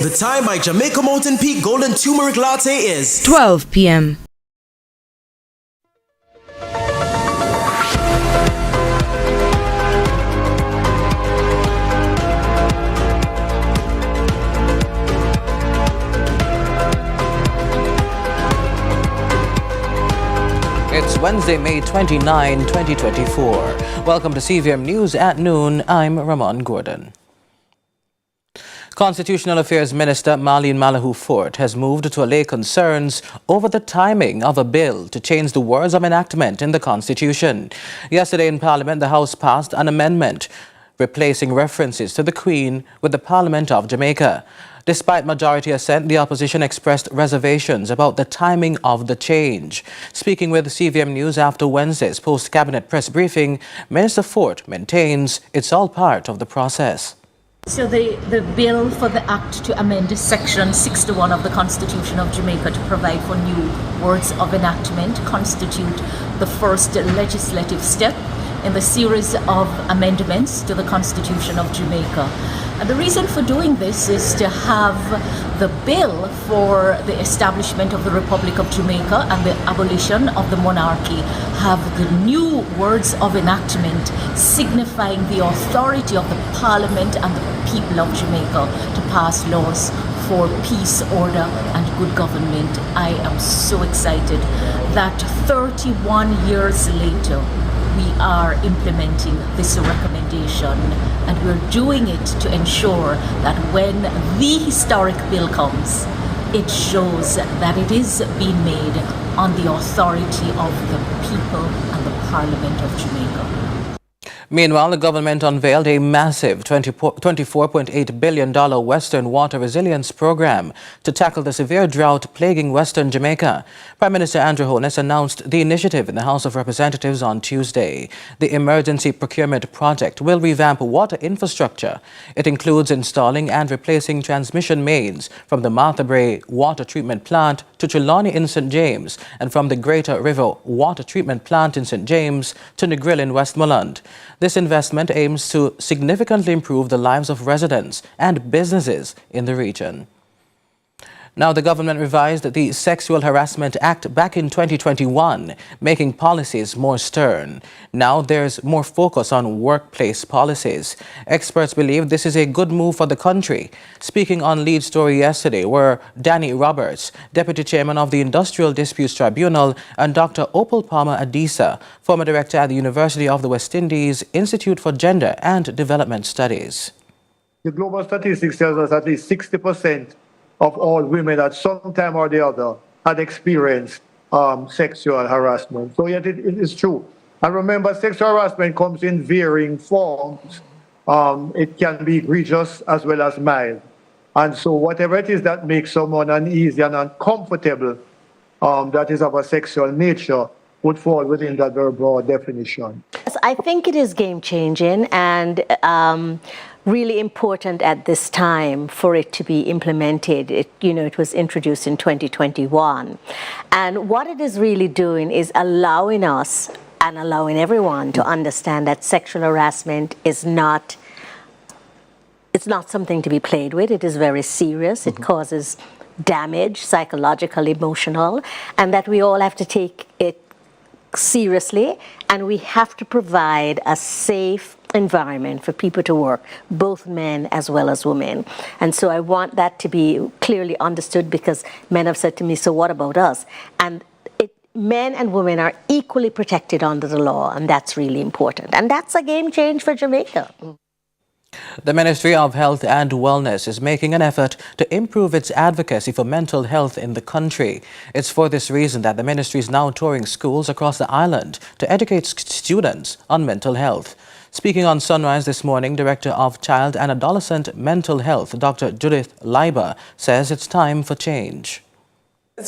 The time by Jamaica Mountain Peak Golden Turmeric Latte is 12 p.m. It's Wednesday, May 29, 2024. Welcome to CVM News at Noon. I'm Ramon Gordon. Constitutional Affairs Minister Marlene Malahoo Fort has moved to allay concerns over the timing of a bill to change the words of enactment in the Constitution. Yesterday in Parliament, the House passed an amendment replacing references to the Queen with the Parliament of Jamaica. Despite majority assent, the opposition expressed reservations about the timing of the change. Speaking with CVM News after Wednesday's post-cabinet press briefing, Minister Fort maintains it's all part of the process. So the bill for the Act to amend Section 61 of the Constitution of Jamaica to provide for new words of enactment constitute the first legislative step in the series of amendments to the Constitution of Jamaica. And the reason for doing this is to have the bill for the establishment of the Republic of Jamaica and the abolition of the monarchy have the new words of enactment signifying the authority of the Parliament and the people of Jamaica to pass laws for peace, order and good government. I am so excited that 31 years later we are implementing this recommendation, and we're doing it to ensure that when the historic bill comes, it shows that it is being made on the authority of the people and the Parliament of Jamaica. Meanwhile, the government unveiled a massive $24.8 billion Western Water Resilience Program to tackle the severe drought plaguing Western Jamaica. Prime Minister Andrew Holness announced the initiative in the House of Representatives on Tuesday. The emergency procurement project will revamp water infrastructure. It includes installing and replacing transmission mains from the Martha Brae Water Treatment Plant to Trelawney in St. James and from the Greater River Water Treatment Plant in St. James to Negril in Westmoreland. This investment aims to significantly improve the lives of residents and businesses in the region. Now, the government revised the Sexual Harassment Act back in 2021, making policies more stern. Now there's more focus on workplace policies. Experts believe this is a good move for the country. Speaking on Lead Story yesterday were Danny Roberts, Deputy Chairman of the Industrial Disputes Tribunal, and Dr. Opal Palmer Adisa, former Director at the University of the West Indies Institute for Gender and Development Studies. The global statistics tells us at least 60% of all women at some time or the other had experienced sexual harassment. So yet it is true. And remember, sexual harassment comes in varying forms. It can be egregious as well as mild. And so whatever it is that makes someone uneasy and uncomfortable that is of a sexual nature would fall within that very broad definition. Yes, I think it is game-changing and really important at this time for it to be implemented. It was introduced in 2021. And what it is really doing is allowing us and allowing everyone to understand that sexual harassment is not something to be played with. It is very serious. It causes damage, psychological, emotional, and that we all have to take it seriously, and we have to provide a safe environment for people to work, both men as well as women. And so I want that to be clearly understood, because men have said to me, so what about us? And men and women are equally protected under the law, and that's really important. And that's a game change for Jamaica. The Ministry of Health and Wellness is making an effort to improve its advocacy for mental health in the country. It's for this reason that the ministry is now touring schools across the island to educate students on mental health. Speaking on Sunrise this morning, Director of Child and Adolescent Mental Health, Dr. Judith Leiber, says it's time for change.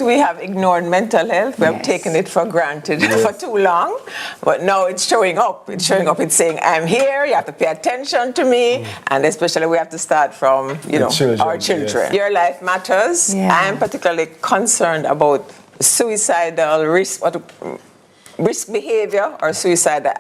We have ignored mental health. We have taken it for granted for too long. But now it's showing up. It's showing up. It's saying, I'm here. You have to pay attention to me. And especially we have to start from, our children. Your life matters. I'm particularly concerned about suicidal risk, risk behavior or suicidal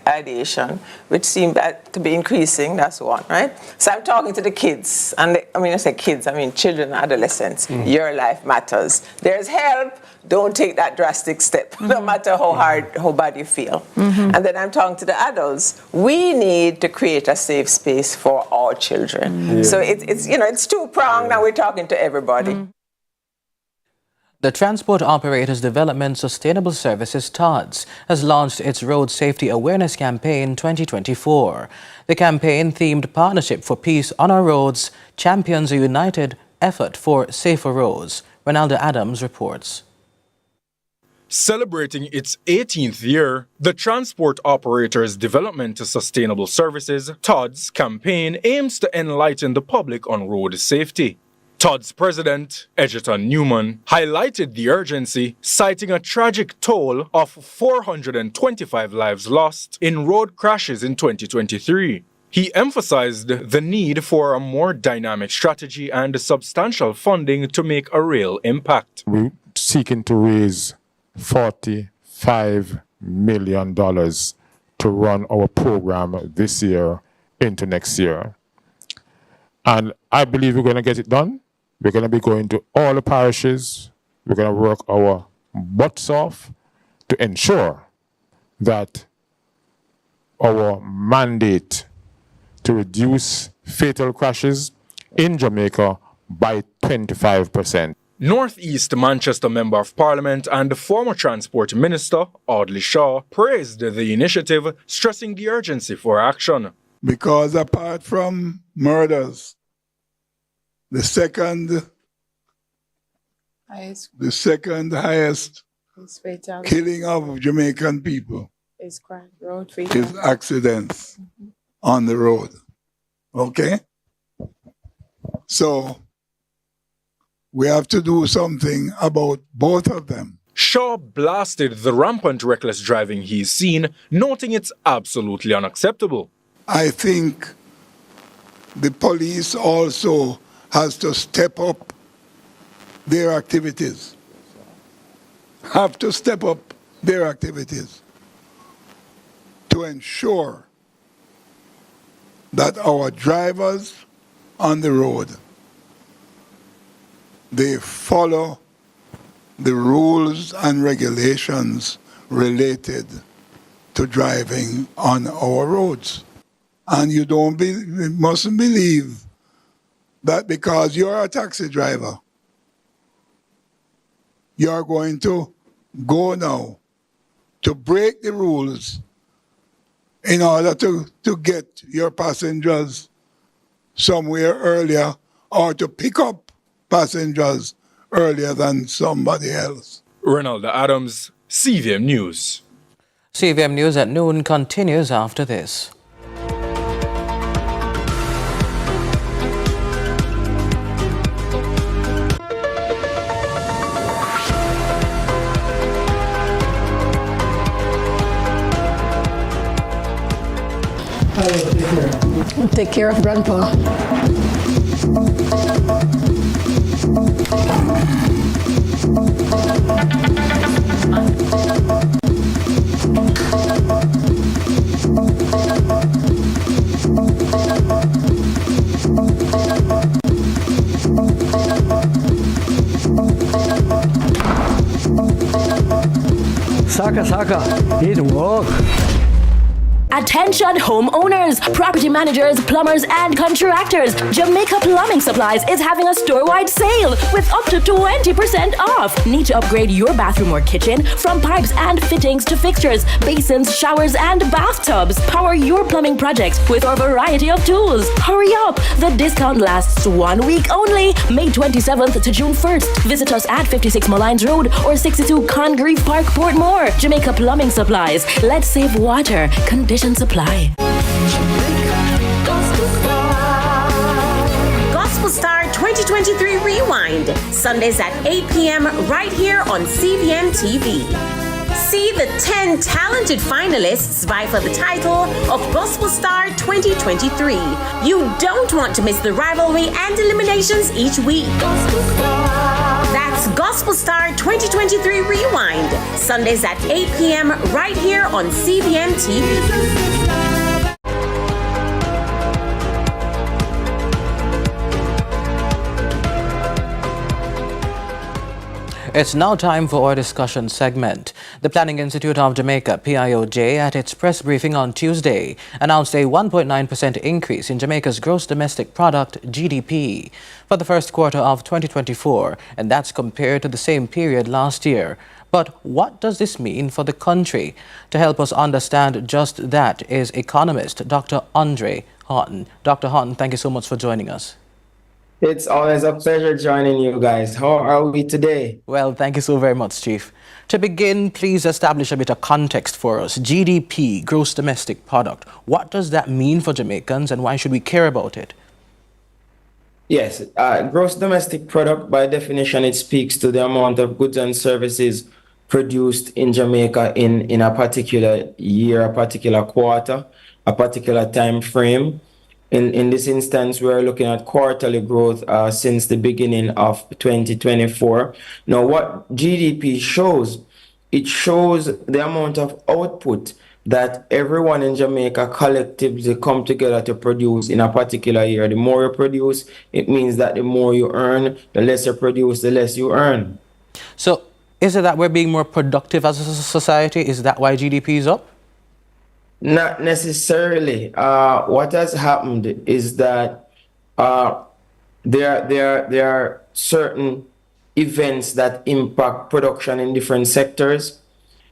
ideation, which seem to be increasing. That's one, right? So I'm talking to the kids, and I say kids, I mean children and adolescents. Your life matters. There's help. Don't take that drastic step, no matter how bad you feel. And then I'm talking to the adults. We need to create a safe space for all children. So it's two-pronged, and we're talking to everybody. The Transport Operators Development Sustainable Services TODS has launched its Road Safety Awareness Campaign 2024. The campaign, themed Partnership for Peace on Our Roads, champions a united effort for safer roads. Ronaldo Adams reports. Celebrating its 18th year, the Transport Operators Development Sustainable Services TODS campaign aims to enlighten the public on road safety. TODS President Edgerton Newman highlighted the urgency, citing a tragic toll of 425 lives lost in road crashes in 2023. He emphasized the need for a more dynamic strategy and substantial funding to make a real impact. We're seeking to raise $45 million to run our program this year into next year. And I believe we're going to get it done. We're going to be going to all the parishes. We're going to work our butts off to ensure that our mandate to reduce fatal crashes in Jamaica by 25%. Northeast Manchester Member of Parliament and former Transport Minister Audley Shaw praised the initiative, stressing the urgency for action. Because apart from murders, the second highest killing of Jamaican people is accidents on the road. Okay? So we have to do something about both of them. Shaw blasted the rampant reckless driving he's seen, noting it's absolutely unacceptable. I think the police also has to step up their activities. Have to step up their activities to ensure that our drivers on the road, they follow the rules and regulations related to driving on our roads. And you mustn't believe that because you're a taxi driver, you're going to go now to break the rules in order to get your passengers somewhere earlier or to pick up passengers earlier than somebody else. Ronaldo Adams, CVM News. CVM News at Noon continues after this. Take care of Grandpa. Saka, need to walk. Attention homeowners, property managers, plumbers, and contractors. Jamaica Plumbing Supplies is having a store-wide sale with up to 20% off. Need to upgrade your bathroom or kitchen? From pipes and fittings to fixtures, basins, showers, and bathtubs. Power your plumbing project with our variety of tools. Hurry up! The discount lasts 1 week only, May 27th to June 1st. Visit us at 56 Malines Road or 62 Congreve Park, Portmore. Jamaica Plumbing Supplies. Let's save water. Conditions apply. Gospel Star 2023 Rewind, Sundays at 8 p.m. right here on CVM TV. See the 10 talented finalists vie for the title of Gospel Star 2023. You don't want to miss the rivalry and eliminations each week. Gospel Star. That's Gospel Star 2023 Rewind, Sundays at 8 p.m. right here on CVM TV. It's now time for our discussion segment. The Planning Institute of Jamaica, PIOJ, at its press briefing on Tuesday, announced a 1.9% increase in Jamaica's gross domestic product, GDP, for the first quarter of 2024, and that's compared to the same period last year. But what does this mean for the country? To help us understand just that is economist Dr. Andre Houghton. Dr. Houghton, thank you so much for joining us. It's always a pleasure joining you guys. How are we today? Well, thank you so very much, Chief. To begin, please establish a bit of context for us. GDP, gross domestic product. What does that mean for Jamaicans and why should we care about it? Yes, gross domestic product, by definition, it speaks to the amount of goods and services produced in Jamaica in a particular year, a particular quarter, a particular time frame. In this instance, we are looking at quarterly growth since the beginning of 2024. Now, what GDP shows, it shows the amount of output that everyone in Jamaica collectively come together to produce in a particular year. The more you produce, it means that the more you earn. The less you produce, the less you earn. So, is it that we're being more productive as a society? Is that why GDP is up? Not necessarily. What has happened is that there are certain events that impact production in different sectors,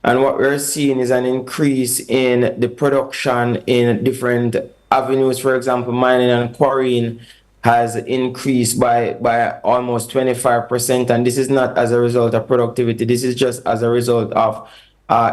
and what we're seeing is an increase in the production in different avenues. For example, mining and quarrying has increased by almost 25%, and this is not as a result of productivity. This is just as a result of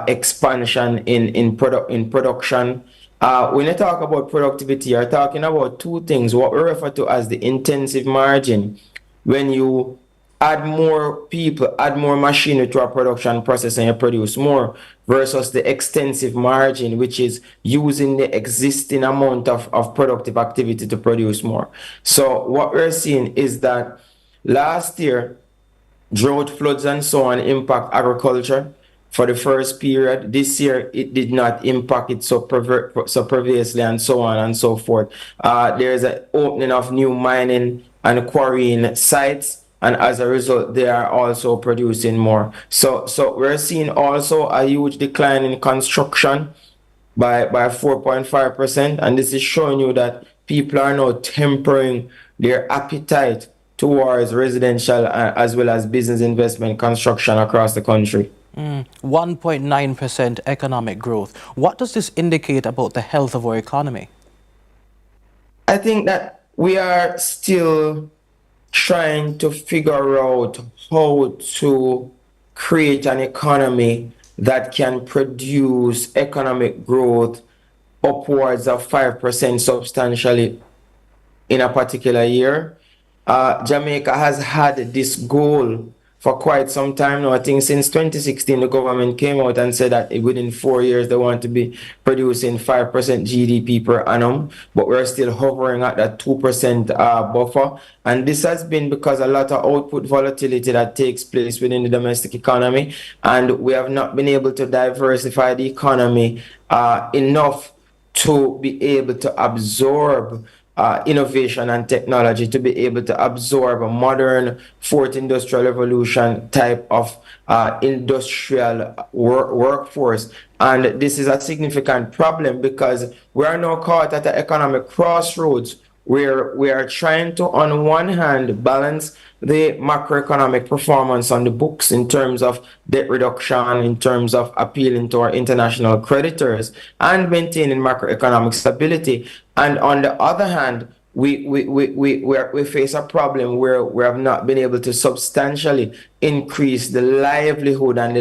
expansion in production. When you talk about productivity, you're talking about two things. What we refer to as the intensive margin. When you add more people, add more machinery to a production process and you produce more, versus the extensive margin, which is using the existing amount of productive activity to produce more. So what we're seeing is that last year, drought, floods, and so on impact agriculture. For the first period, this year it did not impact it so pervasively, and so on and so forth. There is an opening of new mining and quarrying sites, and as a result, they are also producing more. So we're seeing also a huge decline in construction by 4.5%, and this is showing you that people are now tempering their appetite towards residential as well as business investment construction across the country. 1.9% economic growth. What does this indicate about the health of our economy? I think that we are still trying to figure out how to create an economy that can produce economic growth upwards of 5% substantially in a particular year. Jamaica has had this goal for quite some time now. I think since 2016, the government came out and said that within 4 years they want to be producing 5% GDP per annum, but we're still hovering at that 2% buffer. And this has been because a lot of output volatility that takes place within the domestic economy, and we have not been able to diversify the economy enough to be able to absorb innovation and technology, to be able to absorb a modern fourth industrial revolution type of industrial workforce. And this is a significant problem because we are now caught at an economic crossroads where we are trying to, on one hand, balance the macroeconomic performance on the books in terms of debt reduction, in terms of appealing to our international creditors and maintaining macroeconomic stability. And on the other hand, we face a problem where we have not been able to substantially increase the livelihood and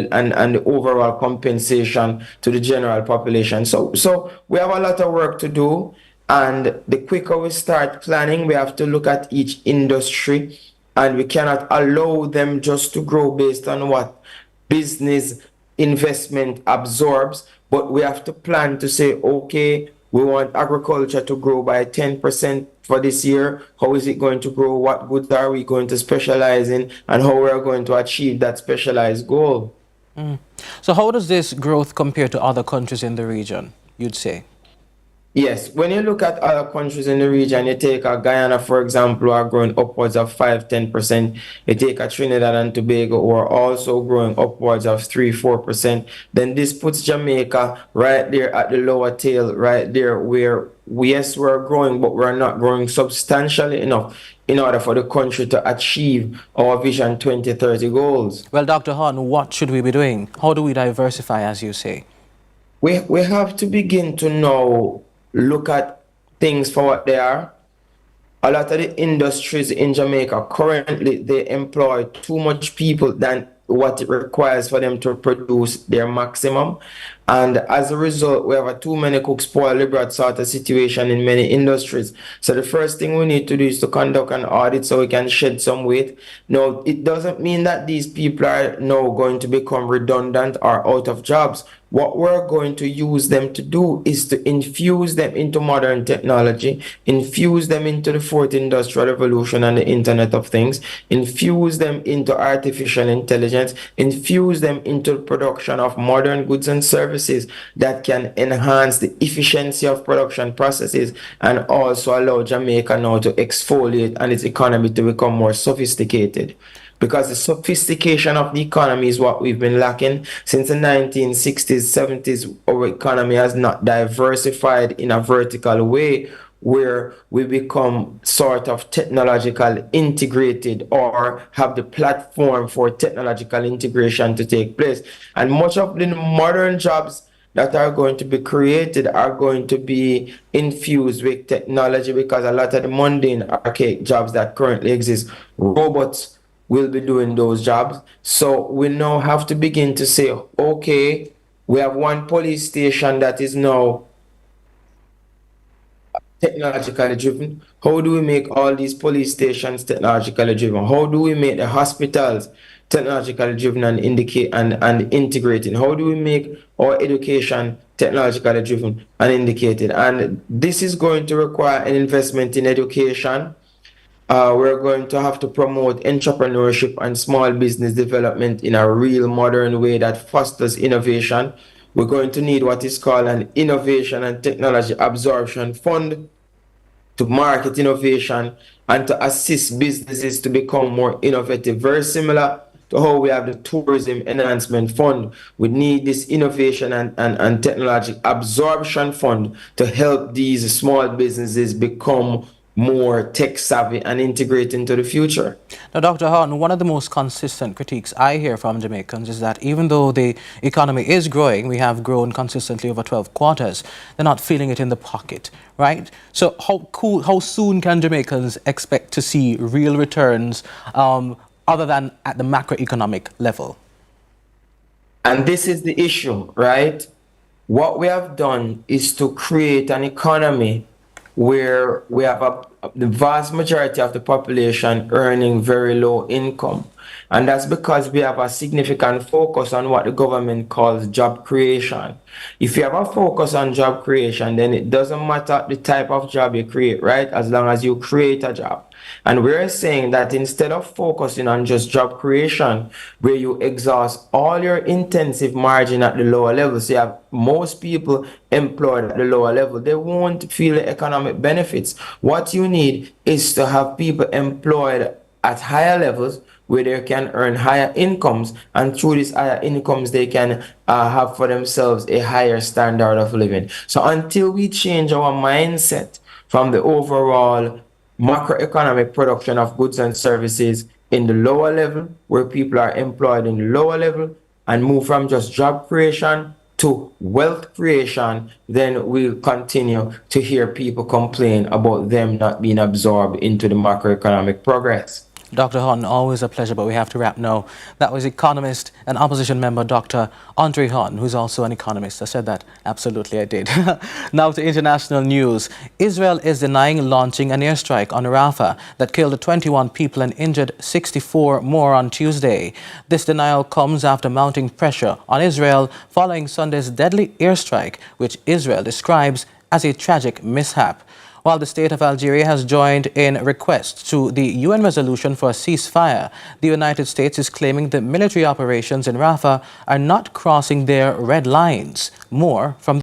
the overall compensation to the general population. So we have a lot of work to do. And the quicker we start planning, we have to look at each industry, and we cannot allow them just to grow based on what business investment absorbs, but we have to plan to say, okay, we want agriculture to grow by 10%, for this year? How is it going to grow? What goods are we going to specialize in? And how we are going to achieve that specialized goal? So how does this growth compare to other countries in the region, you'd say? Yes, when you look at other countries in the region, you take a Guyana, for example, who are growing upwards of 5–10%. You take a Trinidad and Tobago, who are also growing upwards of 3–4%. Then this puts Jamaica right there at the lower tail, right there where, yes, we're growing, but we're not growing substantially enough in order for the country to achieve our Vision 2030 goals. Well, Dr. Hahn, what should we be doing? How do we diversify, as you say? We have to begin to now look at things for what they are. A lot of the industries in Jamaica currently, they employ too much people than what it requires for them to produce their maximum. And as a result, we have a too many cooks spoil the broth sort of situation in many industries. So the first thing we need to do is to conduct an audit so we can shed some weight. No, it doesn't mean that these people are now going to become redundant or out of jobs. What we're going to use them to do is to infuse them into modern technology, infuse them into the fourth industrial revolution and the Internet of Things, infuse them into artificial intelligence, infuse them into the production of modern goods and services that can enhance the efficiency of production processes and also allow Jamaica now to exfoliate and its economy to become more sophisticated. Because the sophistication of the economy is what we've been lacking since the 1960s, 70s. Our economy has not diversified in a vertical way where we become sort of technological integrated or have the platform for technological integration to take place. And much of the modern jobs that are going to be created are going to be infused with technology, because a lot of the mundane archaic jobs that currently exist, robots will be doing those jobs. So we now have to begin to say, okay, we have one police station that is now technologically driven. How do we make all these police stations technologically driven? How do we make the hospitals technologically driven and integrated? How do we make our education technologically driven and indicated? And this is going to require an investment in education. We're going to have to promote entrepreneurship and small business development in a real modern way that fosters innovation. We're going to need what is called an Innovation and Technology Absorption Fund to market innovation and to assist businesses to become more innovative. Very similar to how we have the Tourism Enhancement Fund. We need this Innovation and Technology Absorption Fund to help these small businesses become more tech savvy and integrate into the future. Now, Dr. Hahn, one of the most consistent critiques I hear from Jamaicans is that even though the economy is growing, we have grown consistently over 12 quarters, they're not feeling it in the pocket, right? So how soon can Jamaicans expect to see real returns other than at the macroeconomic level? And this is the issue, right? What we have done is to create an economy where we have the vast majority of the population earning very low income. And that's because we have a significant focus on what the government calls job creation. If you have a focus on job creation, then it doesn't matter the type of job you create, right? As long as you create a job. And we're saying that instead of focusing on just job creation, where you exhaust all your intensive margin at the lower level, so you have most people employed at the lower level, they won't feel the economic benefits. What you need is to have people employed at higher levels where they can earn higher incomes, and through these higher incomes they can have for themselves a higher standard of living. So until we change our mindset from the overall macroeconomic production of goods and services in the lower level, where people are employed in the lower level, and move from just job creation to wealth creation, then we'll continue to hear people complain about them not being absorbed into the macroeconomic progress. Dr. Hahn, always a pleasure, but we have to wrap now. That was economist and opposition member Dr. Andre Hahn, who's also an economist. I said that? Absolutely, I did. Now to international news. Israel is denying launching an airstrike on Rafah that killed 21 people and injured 64 more on Tuesday. This denial comes after mounting pressure on Israel following Sunday's deadly airstrike, which Israel describes as a tragic mishap. While the state of Algeria has joined in requests to the UN resolution for a ceasefire, the United States is claiming the military operations in Rafah are not crossing their red lines. More from